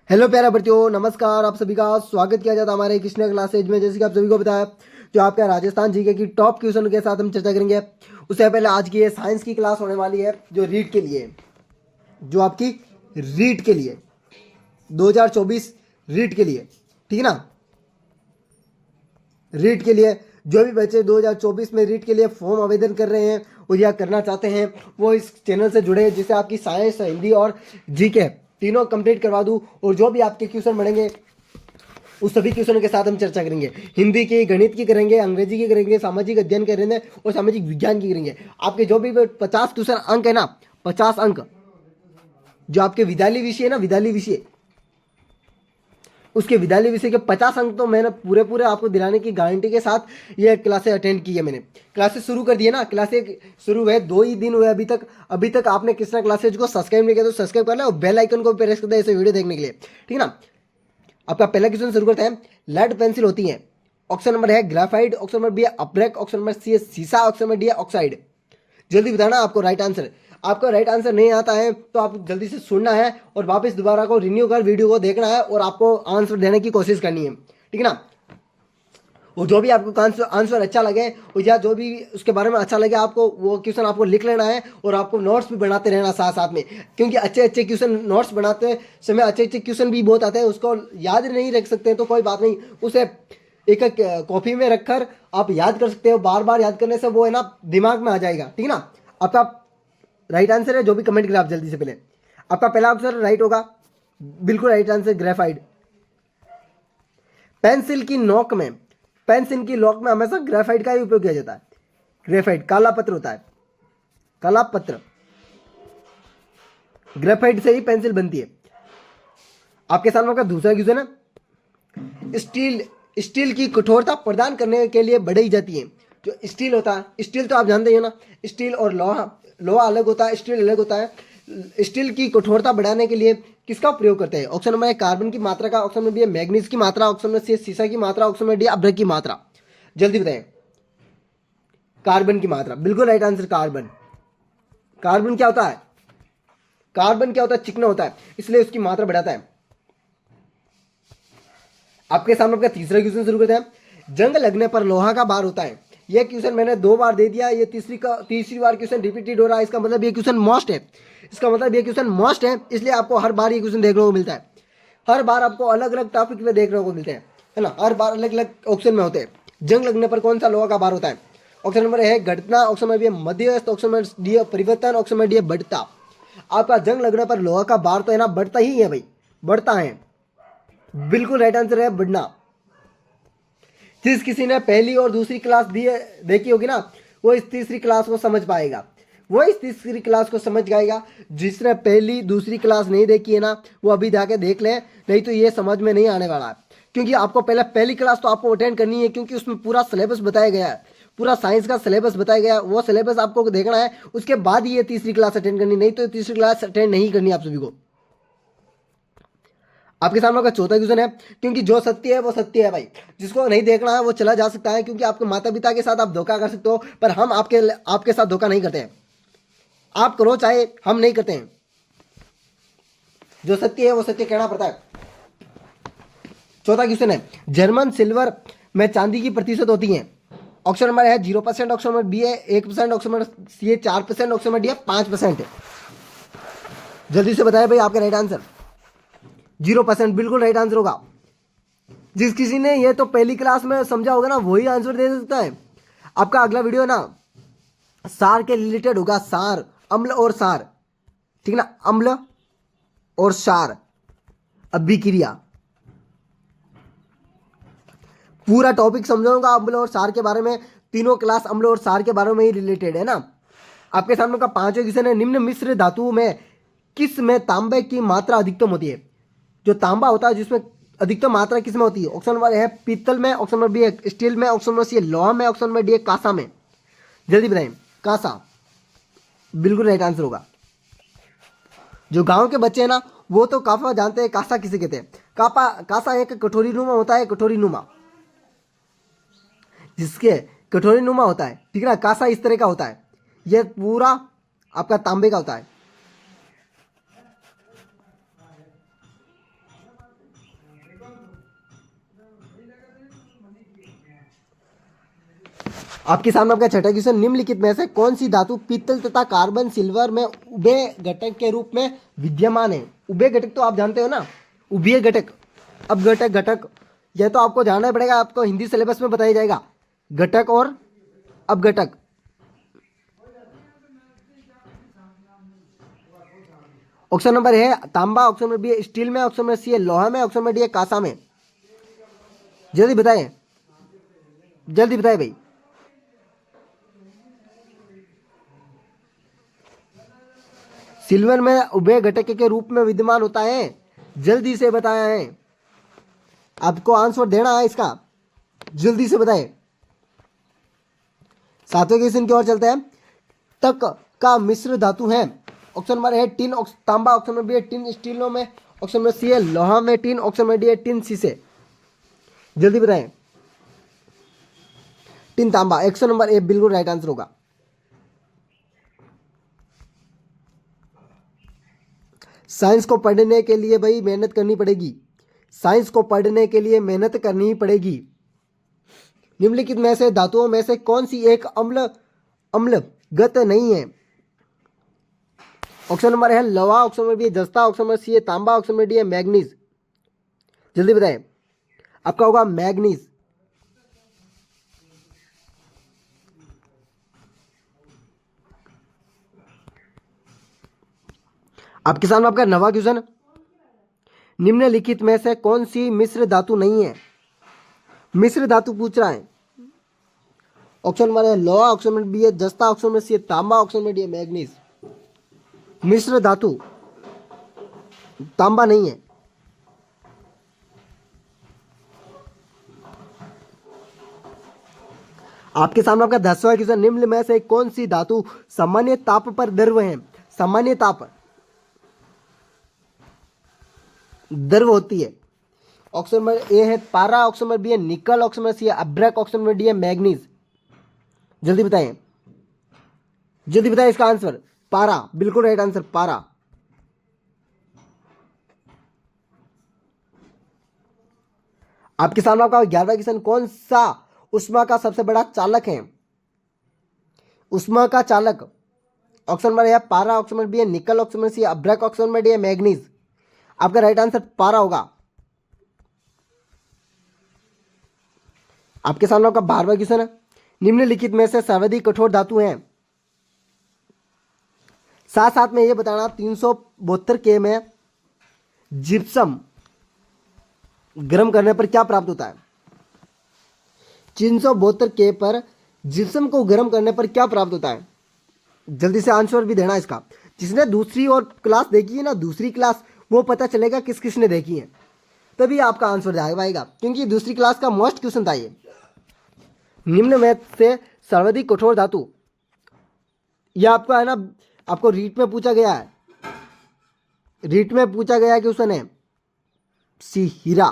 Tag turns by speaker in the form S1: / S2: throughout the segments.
S1: Hello प्यारे बच्चों, नमस्कार। आप सभी का स्वागत किया जाता है हमारे कृष्णा क्लासेज में। जैसे कि आप सभी को बताया, जो आपका राजस्थान जीके की टॉप क्वेश्चन के साथ हम चर्चा करेंगे। उससे पहले आज की ये साइंस की क्लास होने वाली है, जो रीड के लिए, जो आपकी रीड के लिए 2024 रीड के लिए, ठीक है ना। रीट के लिए जो भी बच्चे 2024 में रीट के लिए फॉर्म आवेदन कर रहे हैं और या करना चाहते हैं, वो इस चैनल से जुड़े, जिससे आपकी साइंस, हिंदी और जीके तीनों कंप्लीट करवा दूं। और जो भी आपके क्वेश्चन बढ़ेंगे उस सभी क्वेश्चनों के साथ हम चर्चा करेंगे। हिंदी की, गणित की करेंगे, अंग्रेजी की करेंगे, सामाजिक अध्ययन करेंगे और सामाजिक विज्ञान की करेंगे। आपके जो भी 50 क्वेश्चन अंक है ना, 50 अंक जो आपके विद्यालय विषय है ना, विद्यालय विषय, उसके विद्यालय विषय के 50 अंक तो मैंने पूरे पूरे आपको दिलाने की गारंटी के साथ ये क्लासेस अटेंड की है। मैंने क्लासेस शुरू कर दिए ना, क्लासेस शुरू हुए 2 ही दिन हुए अभी तक आपने कृष्णा क्लासेज को सब्सक्राइब नहीं किया तो सब्सक्राइब कर लें और बेल आइकन को प्रेस कर दें ऐसे वीडियो देखने के लिए, ठीक है ना। आपका पहला क्वेश्चन शुरू करते हैं। लेड पेंसिल होती है। ऑप्शन नंबर है ग्राफाइट, ऑप्शन नंबर बी है अब्रेक, ऑप्शन नंबर सी है सीसा, ऑप्शन नंबर डी है ऑक्साइड। जल्दी बताना आपको राइट आंसर। आपको राइट आंसर नहीं आता है तो आप जल्दी से सुनना है और वापस दोबारा को रिन्यू कर वीडियो को देखना है और आपको आंसर देने की कोशिश करनी है, ठीक है ना। और जो भी आपको आंसर अच्छा लगे और या जो भी उसके बारे में अच्छा लगे आपको, वो क्वेश्चन आपको लिख लेना है और आपको नोट्स भी बनाते रहना साथ साथ में। क्योंकि अच्छे अच्छे क्वेश्चन नोट्स बनाते समय अच्छे अच्छे क्वेश्चन भी बहुत आते हैं, उसको याद नहीं रख सकते हैं तो कोई बात नहीं, उसे एक एक कॉपी में रखकर आप याद कर सकते हो। बार बार याद करने से वो है ना दिमाग में आ जाएगा, ठीक है ना। आपका राइट आंसर है, जो भी कमेंट करें आप जल्दी से। पहले आपका पहला आंसर राइट होगा, बिल्कुल राइट आंसर ग्रेफाइट। पेंसिल की नोक में, पेंसिल की नोक में हमेशा ग्रेफाइट का ही उपयोग किया जाता है। ग्रेफाइट काला पत्थर होता है, काला पत्थर, ग्रेफाइट से ही पेंसिल बनती है। आपके सामने का दूसरा क्वेश्चन है। स्टील, स्टील की कठोरता प्रदान करने के लिए बढ़ाई जाती है। जो स्टील होता है, स्टील तो आप जानते हो ना, स्टील और लोहा, लोहा अलग होता है, स्टील अलग होता है। स्टील की कठोरता बढ़ाने के लिए किसका प्रयोग करते हैं? ऑप्शन नंबर है कार्बन की मात्रा का, ऑप्शन नंबर बी है मैग्नीज की मात्रा, ऑप्शन नंबर सी है सीसा की मात्रा, ऑप्शन नंबर डी अब्रक की मात्रा। जल्दी बताएं। कार्बन की मात्रा, बिल्कुल राइट आंसर कार्बन। कार्बन क्या होता है? कार्बन क्या होता है? चिकना होता है, इसलिए उसकी मात्रा बढ़ाता है। आपके सामने आपका तीसरा क्वेश्चन शुरू करते हैं। जंग लगने पर लोहा का भार होता है। यह क्वेश्चन मैंने 2 बार दे दिया, ये तीसरी बार क्वेश्चन रिपीटेड हो रहा है। इसका मतलब ये क्वेश्चन मोस्ट है, इसका मतलब ये क्वेश्चन मोस्ट है, इसलिए आपको हर बार ये क्वेश्चन देखने को मिलता है। हर बार आपको अलग अलग टॉपिक में देखने को मिलते हैं, है ना। हर बार अलग अलग ऑप्शन में होते हैं। जंग लगने पर कौन सा लोहा का भार होता है? ऑप्शन नंबर है घटना, ऑप्शन नंबर बी है मध्यस्थ, ऑप्शन नंबर डी है परिवर्तन, ऑप्शन नंबर डी है बढ़ता। आपका जंग लगने पर लोहा का भार तो है ना बढ़ता ही है भाई, बढ़ता है। बिल्कुल राइट आंसर है बढ़ना। जिस किसी ने पहली और दूसरी क्लास देखी होगी ना, वो इस तीसरी क्लास को समझ पाएगा, वो इस तीसरी क्लास को समझ जाएगा। जिसने पहली दूसरी क्लास नहीं देखी है ना, वो अभी जाके देख ले, नहीं तो ये समझ में नहीं आने वाला है। क्योंकि आपको पहली क्लास तो आपको अटेंड करनी है, क्योंकि उसमें पूरा सिलेबस बताया गया है, पूरा साइंस का सिलेबस बताया गया है। वो सिलेबस आपको देखना है, उसके बाद ही ये तीसरी क्लास अटेंड करनी, नहीं तो तीसरी क्लास अटेंड नहीं करनी आप सभी को। आपके सामने का चौथा क्वेश्चन है। क्योंकि जो सत्य है वो सत्य है भाई, जिसको नहीं देखना है वो चला जा सकता है। क्योंकि आपके माता पिता के साथ आप धोखा कर सकते हो, पर हम आपके साथ धोखा नहीं करते हैं। आप करो चाहे, हम नहीं करते हैं। जो सत्य है वो सत्य कहना पड़ता है। चौथा क्वेश्चन है। जर्मन सिल्वर में चांदी की प्रतिशत होती है। ऑप्शन नंबर है 0%, ऑप्शन नंबर बी है 1%, ऑप्शन नंबर सी है 4%, ऑप्शन नंबर डी है 5%। जल्दी से बताएं भाई आपका राइट आंसर। 0%, बिल्कुल राइट आंसर होगा। जिस किसी ने ये तो पहली क्लास में समझा होगा ना, वही आंसर दे सकता है। आपका अगला वीडियो ना सार के रिलेटेड होगा, सार, अम्ल और सार, ठीक है ना, अम्ल और सार, अभिक्रिया, पूरा टॉपिक समझाऊंगा अम्ल और सार के बारे में। तीनों क्लास अम्ल और सार के बारे में ही रिलेटेड है ना। आपके सामने का पांचवें क्वेश्चन है। निम्न मिश्र धातुओं में किस में तांबे की मात्रा अधिकतम होती है? जो तांबा होता है जिसमें अधिकतम मात्रा किस में होती है? ऑप्शन नंबर है पीतल में, ऑप्शन नंबर बी है स्टील में, ऑप्शन नंबर सी है लोहा में, ऑप्शन नंबर डी है कांसा में। जल्दी बताएं। कांसा, बिल्कुल राइट आंसर होगा। जो गांव के बच्चे हैं ना, वो तो काफा जानते हैं कांसा किसे कहते हैं। कांसा एक कटोरी नुमा होता है, कटोरी नुमा, जिसके कटोरी नुमा होता है, ठीक है ना। कांसा इस तरह का होता है, यह पूरा आपका तांबे का होता है। आपके सामने आपका छठा क्वेश्चन, निम्नलिखित में से कौन सी धातु पीतल तथा कार्बन सिल्वर में उभय घटक के रूप में विद्यमान है। उभय घटक तो आप जानते हो ना, उभय घटक, अपघटक, घटक, यह तो आपको जानना पड़ेगा, आपको हिंदी सिलेबस में बताया जाएगा, घटक और अपघटक। ऑप्शन नंबर है तांबा, ऑप्शन नंबर बी है स्टील में, ऑप्शन नंबर सी है लोहा में, ऑप्शन नंबर डी है कांसा में। जल्दी बताएं, जल्दी बताएं भाई। सिल्वर में उभय घटक के रूप में विद्यमान होता है, जल्दी से बताया है, आपको आंसर देना है इसका, जल्दी से बताएं। सातवें क्वेश्चन की ओर चलते हैं। तक का मिश्र धातु है, ऑप्शन नंबर है टिन तांबा, ऑप्शन नंबर बी है टिन स्टीलों में, ऑप्शन नंबर सी है लोहा में टिन, ऑप्शन नंबर डी है टिन शीशे। जल्दी बताएं। टिन तांबा, ऑप्शन नंबर ए बिल्कुल राइट आंसर होगा। साइंस को पढ़ने के लिए भाई मेहनत करनी पड़ेगी, साइंस को पढ़ने के लिए मेहनत करनी पड़ेगी। निम्नलिखित में से धातुओं में से कौन सी एक अम्लगत नहीं है। ऑप्शन नंबर है लोहा, ऑप्शन नंबर बी है जस्ता, ऑप्शन नंबर सी है तांबा, ऑप्शन नंबर डी है मैग्नीज। जल्दी बताएं, आपका होगा मैग्नीज। आपके सामने आपका नवा क्वेश्चन, निम्नलिखित में से कौन सी मिश्र धातु नहीं है। मिश्र धातु पूछ रहा है, ऑप्शन नंबर है लोहा, ऑप्शन नंबर बी है जस्ता, ऑप्शन नंबर सी है तांबा, ऑप्शन नंबर डी है मैग्नीज। मिश्र धातु तांबा नहीं है। आपके सामने आपका 10वां क्वेश्चन, निम्न में से कौन सी धातु सामान्य ताप पर द्रव है। सामान्य ताप द्रव होती है। ऑप्शन नंबर ए है पारा, ऑप्शन नंबर बी है निकल, ऑप्शन नंबर सी है अब्रक, ऑप्शन नंबर डी है मैग्नीज। जल्दी बताएं, जल्दी बताएं इसका आंसर। पारा, बिल्कुल राइट आंसर, पारा। आपके सामने आपका 11वां क्वेश्चन, कौन सा उष्मा का सबसे बड़ा चालक है। उष्मा का चालक, ऑप्शन नंबर है पारा, ऑप्शन नंबर बी है निकल, ऑप्शन नंबर सी है अब्रक, ऑप्शन नंबर डी है मैग्नीज। आपका राइट आंसर पारा होगा। आपके सामने आपका 12वां क्वेश्चन है, निम्नलिखित में से सर्वाधिक कठोर धातु है। साथ साथ में यह बताना 372 के में जिप्सम गर्म करने पर क्या प्राप्त होता है। 372 के पर जिप्सम को गर्म करने पर क्या प्राप्त होता है। जल्दी से आंसर भी देना इसका। जिसने दूसरी और क्लास देखी है ना, दूसरी क्लास, वो पता चलेगा किस किसने देखी है, तभी आपका आंसर आ पाएगा, क्योंकि दूसरी क्लास का मोस्ट क्वेश्चन था ये। निम्न में से सर्वाधिक कठोर धातु, यह आपका है ना, आपको रीट में पूछा गया है, रीट में पूछा गया क्वेश्चन है सी हीरा।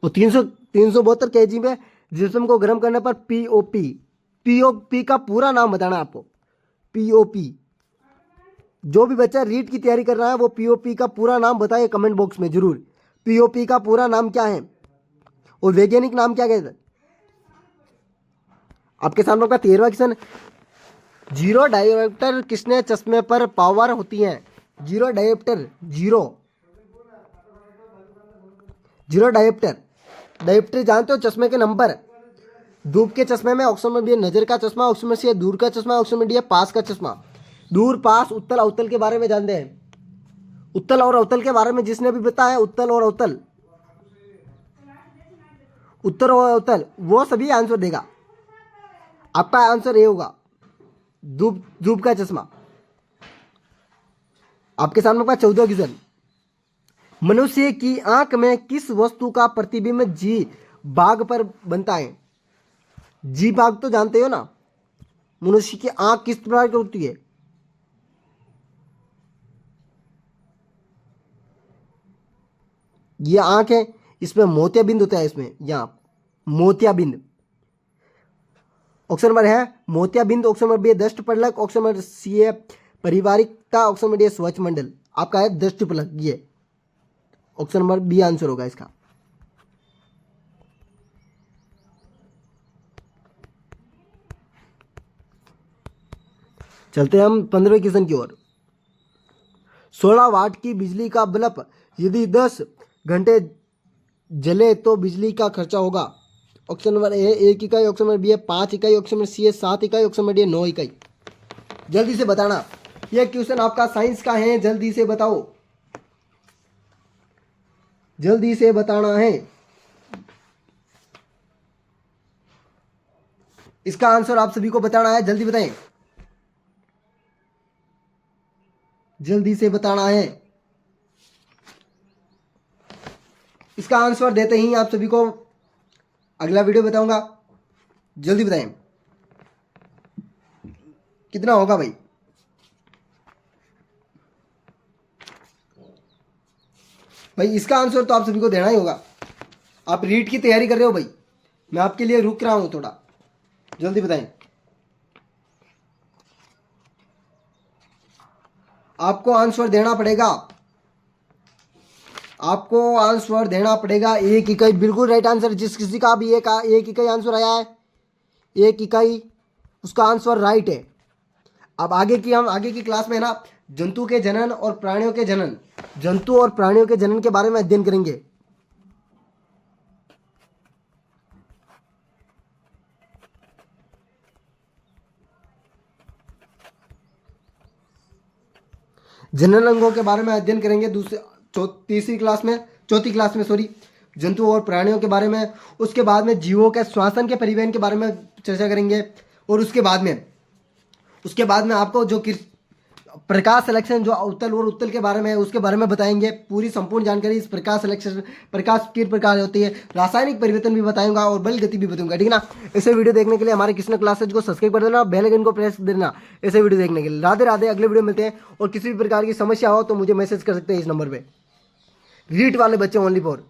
S1: और 372 kg में जिस्म को गर्म करने पर पीओपी, पीओपी का पूरा नाम बताना आपको। पीओपी, जो भी बच्चा रीट की तैयारी कर रहा है वो पीओपी का पूरा नाम बताए कमेंट बॉक्स में जरूर। पीओपी का पूरा नाम क्या है और वैज्ञानिक नाम क्या कहते हैं। आपके सामने का 13वां क्वेश्चन, जीरो डायोप्टर किसने चश्मे पर पावर होती है। Zero dioptre, zero dioptre, dioptre जानते हो, चश्मे के नंबर। धूप के चश्मे में ऑप्शन में भी है नजर का चश्मा, ऑप्शन में सी है दूर का चश्मा, ऑप्शन में डी है पास का चश्मा। दूर, पास, उत्तल, अवतल के बारे में जानते हैं। उत्तल और अवतल के बारे में जिसने भी बताया, उत्तल और अवतल, उत्तर और अवतल, वो सभी आंसर देगा। आपका आंसर ये होगा धूप, धूप का चश्मा। आपके सामने का 14वां क्वेश्चन, मनुष्य की आंख में किस वस्तु का प्रतिबिंब जी भाग पर बनता है। जी भाग तो जानते हो ना, मनुष्य की आंख किस प्रकार की होती है। ये आंख है, इसमें मोतियाबिंद होता है, इसमें यहां मोतियाबिंद। ऑप्शन नंबर है मोतियाबिंद, ऑप्शन नंबर बी है दष्टपलक, ऑप्शन नंबर सी है परिवारिकता, ऑप्शन नंबर डी है स्वच्छ मंडल। आपका है दष्टपलक, ये ऑप्शन नंबर बी आंसर होगा इसका। चलते हैं हम 15वें क्वेश्चन की ओर। 16 वाट की बिजली का बल्ब यदि 10 घंटे जले तो बिजली का खर्चा होगा। ऑप्शन नंबर ए 1 इकाई, ऑप्शन नंबर बी है 5 इकाई, ऑप्शन नंबर सी है 7 इकाई, ऑप्शन नंबर डी है 9 इकाई। जल्दी से बताना, यह क्वेश्चन आपका साइंस का है, जल्दी से बताओ, जल्दी से बताना है। इसका आंसर आप सभी को बताना है, जल्दी बताएं, जल्दी से बताना है। इसका आंसर देते ही आप सभी को अगला वीडियो बताऊंगा, जल्दी बताएं कितना होगा भाई। भाई इसका आंसर तो आप सभी को देना ही होगा। आप रीट की तैयारी कर रहे हो भाई, मैं आपके लिए रुक रहा हूं थोड़ा, जल्दी बताएं। आपको आंसर देना पड़ेगा, आपको आंसर देना पड़ेगा। 1 इकाई बिल्कुल राइट आंसर। जिस किसी का भी एक इकाई आंसर आया है, 1 इकाई, उसका आंसर राइट है। अब हम आगे की क्लास में ना जंतु के जनन और प्राणियों के जनन, जंतु और प्राणियों के जनन के बारे में अध्ययन करेंगे। जनन अंगों के बारे में अध्ययन करेंगे चौथी क्लास में सॉरी, जंतु और प्राणियों के बारे में। उसके बाद में जीवों के श्वसन के परिवहन के बारे में चर्चा करेंगे। और उसके बाद में आपको जो प्रकाश संश्लेषण जो अवतल और उत्तल के बारे में है उसके बारे में बताएंगे। पूरी संपूर्ण जानकारी इस प्रकाश संश्लेषण, प्रकाश किस प्रकार होती है, रासायनिक परिवर्तन भी बताऊंगा और बल गति भी बताऊंगा, ठीक है ना। ऐसे वीडियो देखने के लिए हमारे कृष्ण क्लासेज को सब्सक्राइब कर देना, बेल आइकन को प्रेस कर देना ऐसे वीडियो देखने के लिए। राधे राधे, अगले वीडियो मिलते हैं। और किसी भी प्रकार की समस्या हो तो मुझे मैसेज कर सकते हैं इस नंबर पर, रीट वाले बच्चे ओनली फॉर।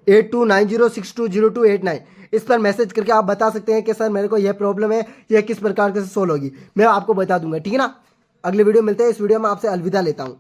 S1: एट 290620289 इस पर मैसेज करके आप बता सकते हैं कि सर मेरे को यह प्रॉब्लम है, यह किस प्रकार से सोल्व होगी, मैं आपको बता दूंगा, ठीक है ना। अगले वीडियो मिलते हैं। इस वीडियो में आपसे अलविदा लेता हूं।